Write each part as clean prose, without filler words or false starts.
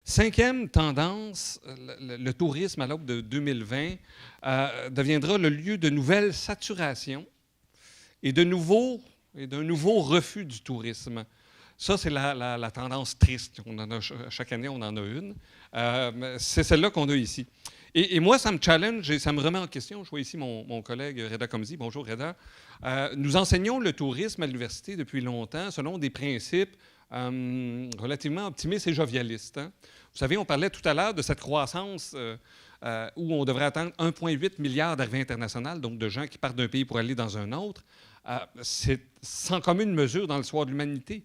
Cinquième tendance, le tourisme à l'aube de 2020 deviendra le lieu de nouvelles saturations et d'un nouveau refus du tourisme. Ça, c'est la tendance triste. Chaque année, on en a une. C'est celle-là qu'on a ici. Et moi, ça me challenge et ça me remet en question. Je vois ici mon collègue Reda Komzi. Bonjour, Reda. Nous enseignons le tourisme à l'université depuis longtemps selon des principes relativement optimistes et jovialistes. Hein? Vous savez, on parlait tout à l'heure de cette croissance où on devrait atteindre 1,8 milliard d'arrivées internationales, donc de gens qui partent d'un pays pour aller dans un autre. C'est sans commune mesure dans l'histoire de l'humanité.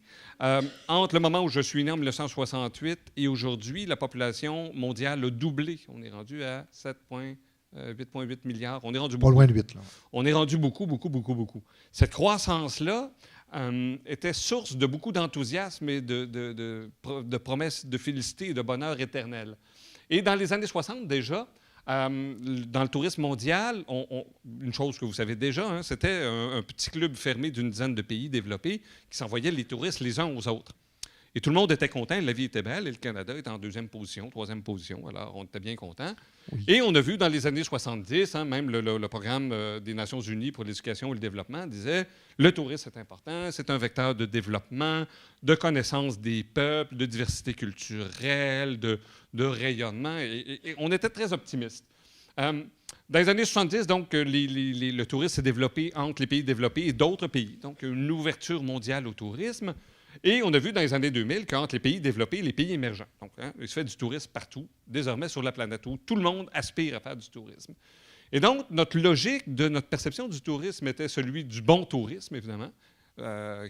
Entre le moment où je suis né en 1968 et aujourd'hui, la population mondiale a doublé. On est rendu à 8,8 milliards. On est rendu beaucoup. Pas loin de 8, là. On est rendu beaucoup. Cette croissance-là était source de beaucoup d'enthousiasme et de promesses de félicité et de bonheur éternel. Et dans les années 60, déjà, dans le tourisme mondial, une chose que vous savez déjà, hein, c'était un petit club fermé d'une dizaine de pays développés qui s'envoyaient les touristes les uns aux autres. Et tout le monde était content, la vie était belle, et le Canada était en deuxième position, troisième position, alors on était bien contents. Oui. Et on a vu dans les années 70, hein, même le programme des Nations unies pour l'éducation et le développement disait le tourisme est important, c'est un vecteur de développement, de connaissance des peuples, de diversité culturelle, de rayonnement, et on était très optimistes. Dans les années 70, donc, le tourisme s'est développé entre les pays développés et d'autres pays, donc une ouverture mondiale au tourisme. Et on a vu dans les années 2000 qu'entre les pays développés et les pays émergents, donc, hein, il se fait du tourisme partout, désormais sur la planète, où tout le monde aspire à faire du tourisme. Et donc, notre logique de notre perception du tourisme était celui du bon tourisme, évidemment,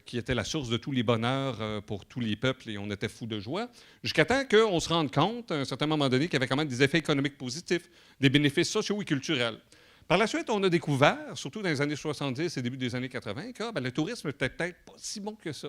qui était la source de tous les bonheurs pour tous les peuples, et on était fous de joie, jusqu'à temps qu'on se rende compte, à un certain moment donné, qu'il y avait quand même des effets économiques positifs, des bénéfices sociaux et culturels. Par la suite, on a découvert, surtout dans les années 70 et début des années 80, que le tourisme n'était peut-être pas si bon que ça.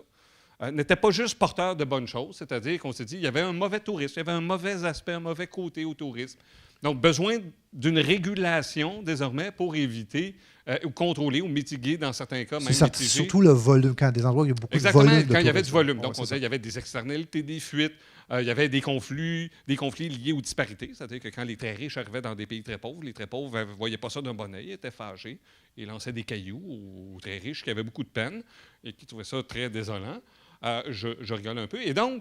N'était pas juste porteur de bonnes choses, c'est-à-dire qu'on s'est dit qu'il y avait un mauvais tourisme, il y avait un mauvais aspect, un mauvais côté au tourisme. Donc, besoin d'une régulation, désormais, pour éviter ou contrôler ou mitiguer, dans certains cas, même mitiger. C'est surtout le volume, quand des endroits où il y a beaucoup de volume. Exactement, quand il y avait du volume. Donc, on disait qu'il y avait des externalités, des fuites, il y avait des conflits liés aux disparités, c'est-à-dire que quand les très riches arrivaient dans des pays très pauvres, les très pauvres ne voyaient pas ça d'un bon œil, étaient fâchés et lançaient des cailloux aux très riches qui avaient beaucoup de peine et qui trouvaient ça très désolant. Je rigole un peu. Et donc,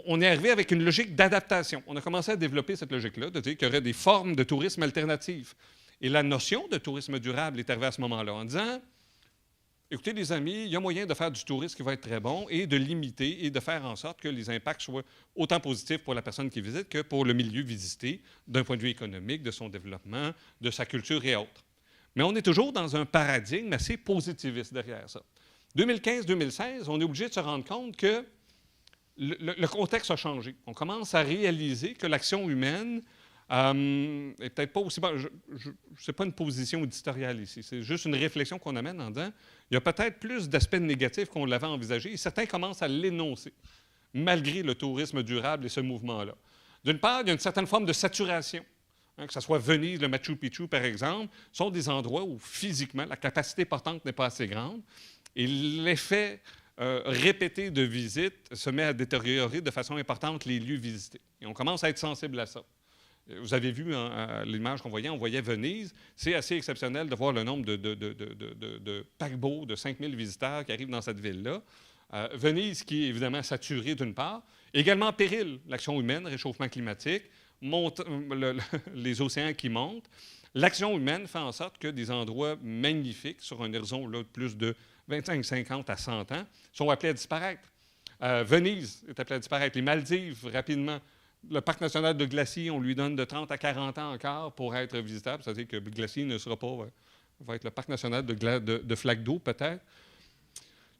on est arrivé avec une logique d'adaptation. On a commencé à développer cette logique-là, de dire qu'il y aurait des formes de tourisme alternatives. Et la notion de tourisme durable est arrivée à ce moment-là, en disant, écoutez, les amis, il y a moyen de faire du tourisme qui va être très bon et de limiter et de faire en sorte que les impacts soient autant positifs pour la personne qui visite que pour le milieu visité, d'un point de vue économique, de son développement, de sa culture et autres. Mais on est toujours dans un paradigme assez positiviste derrière ça. 2015-2016, on est obligé de se rendre compte que le contexte a changé. On commence à réaliser que l'action humaine est peut-être pas aussi bonne. Ce n'est pas une position éditoriale ici, c'est juste une réflexion qu'on amène en disant il y a peut-être plus d'aspects négatifs qu'on l'avait envisagé et certains commencent à l'énoncer, malgré le tourisme durable et ce mouvement-là. D'une part, il y a une certaine forme de saturation. Hein, que ce soit Venise, le Machu Picchu, par exemple, sont des endroits où physiquement la capacité portante n'est pas assez grande. Et l'effet répété de visite se met à détériorer de façon importante les lieux visités. Et on commence à être sensible à ça. Vous avez vu l'image qu'on voyait, on voyait Venise. C'est assez exceptionnel de voir le nombre de paquebots, de 5000 visiteurs qui arrivent dans cette ville-là. Venise qui est évidemment saturée d'une part. Également en péril, l'action humaine, réchauffement climatique, les océans qui montent. L'action humaine fait en sorte que des endroits magnifiques sur un horizon là, de plus de 25, 50 à 100 ans, sont appelés à disparaître. Venise est appelée à disparaître. Les Maldives, rapidement. Le parc national de Glacier, on lui donne de 30 à 40 ans encore pour être visitable. C'est-à-dire que Glacier ne sera pas... va être le parc national de flaques d'eau, peut-être.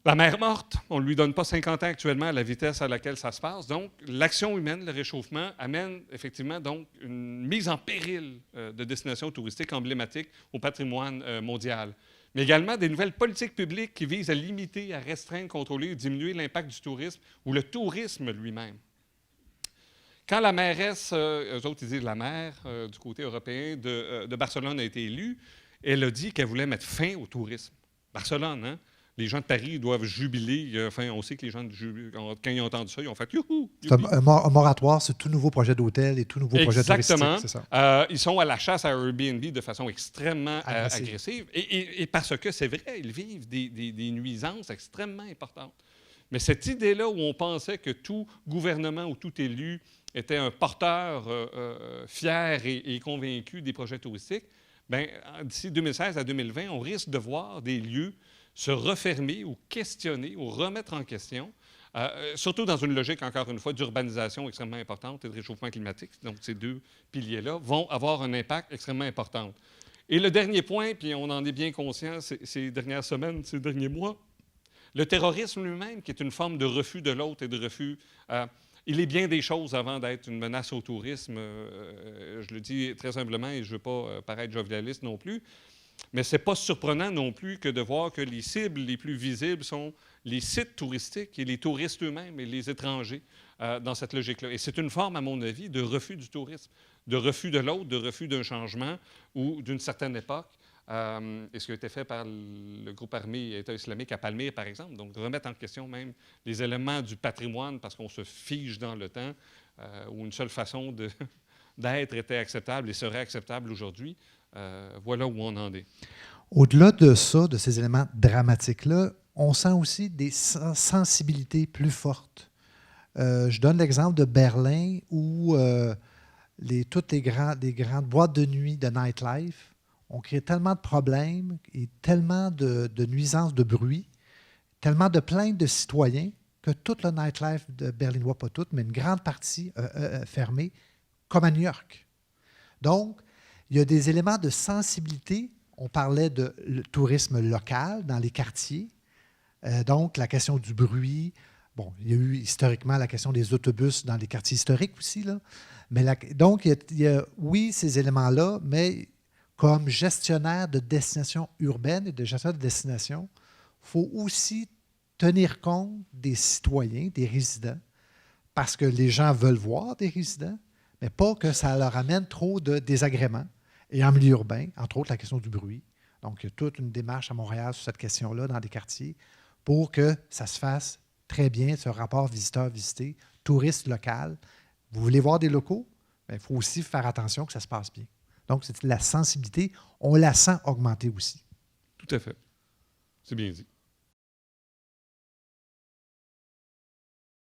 La mer Morte, on ne lui donne pas 50 ans actuellement à la vitesse à laquelle ça se passe. Donc, l'action humaine, le réchauffement, amène effectivement donc une mise en péril de destinations touristiques emblématiques au patrimoine mondial. Mais également des nouvelles politiques publiques qui visent à limiter, à restreindre, contrôler, diminuer l'impact du tourisme ou le tourisme lui-même. Quand la mairesse, eux autres ils disent la maire du côté européen de Barcelone a été élue, elle a dit qu'elle voulait mettre fin au tourisme. Barcelone, hein? Les gens de Paris doivent jubiler. Enfin, on sait que les gens, quand ils ont entendu ça, ils ont fait « Youhou! » C'est un moratoire sur tout nouveau projet d'hôtel et tout nouveau projet touristique. Exactement. C'est ça. Ils sont à la chasse à Airbnb de façon extrêmement agressive. Et parce que c'est vrai, ils vivent des nuisances extrêmement importantes. Mais cette idée-là où on pensait que tout gouvernement ou tout élu était un porteur fier et convaincu des projets touristiques, bien, d'ici 2016 à 2020, on risque de voir des lieux se refermer ou questionner ou remettre en question, surtout dans une logique, encore une fois, d'urbanisation extrêmement importante et de réchauffement climatique. Donc, ces deux piliers-là vont avoir un impact extrêmement important. Et le dernier point, puis on en est bien conscient ces dernières semaines, ces derniers mois, le terrorisme lui-même, qui est une forme de refus de l'autre et de refus... il est bien des choses avant d'être une menace au tourisme. Je le dis très humblement et je ne veux pas paraître jovialiste non plus. Mais ce n'est pas surprenant non plus que de voir que les cibles les plus visibles sont les sites touristiques et les touristes eux-mêmes et les étrangers dans cette logique-là. Et c'est une forme, à mon avis, de refus du tourisme, de refus de l'autre, de refus d'un changement ou d'une certaine époque. Et ce qui a été fait par le groupe armé État islamique à Palmyre, par exemple. Donc, de remettre en question même les éléments du patrimoine parce qu'on se fige dans le temps, où une seule façon d'être était acceptable et serait acceptable aujourd'hui. Voilà où on en est. Au-delà de ça, de ces éléments dramatiques-là, on sent aussi des sensibilités plus fortes. Je donne l'exemple de Berlin où toutes les grandes boîtes de nuit de nightlife ont créé tellement de problèmes et tellement de nuisances de bruit, tellement de plaintes de citoyens que tout le nightlife de berlinois, pas tout, mais une grande partie fermée, comme à New York. Donc, il y a des éléments de sensibilité. On parlait de tourisme local dans les quartiers. Donc, la question du bruit. Bon, il y a eu historiquement la question des autobus dans les quartiers historiques aussi. Là. Mais donc, il y a, oui, ces éléments-là, mais comme gestionnaire de destination urbaine et de gestionnaire de destination, il faut aussi tenir compte des citoyens, des résidents, parce que les gens veulent voir des résidents, mais pas que ça leur amène trop de désagréments. Et en milieu urbain, entre autres, la question du bruit. Donc, il y a toute une démarche à Montréal sur cette question-là, dans des quartiers, pour que ça se fasse très bien, ce rapport visiteur-visité, touriste local. Vous voulez voir des locaux? Il faut aussi faire attention que ça se passe bien. Donc, c'est la sensibilité, on la sent augmenter aussi. Tout à fait. C'est bien dit.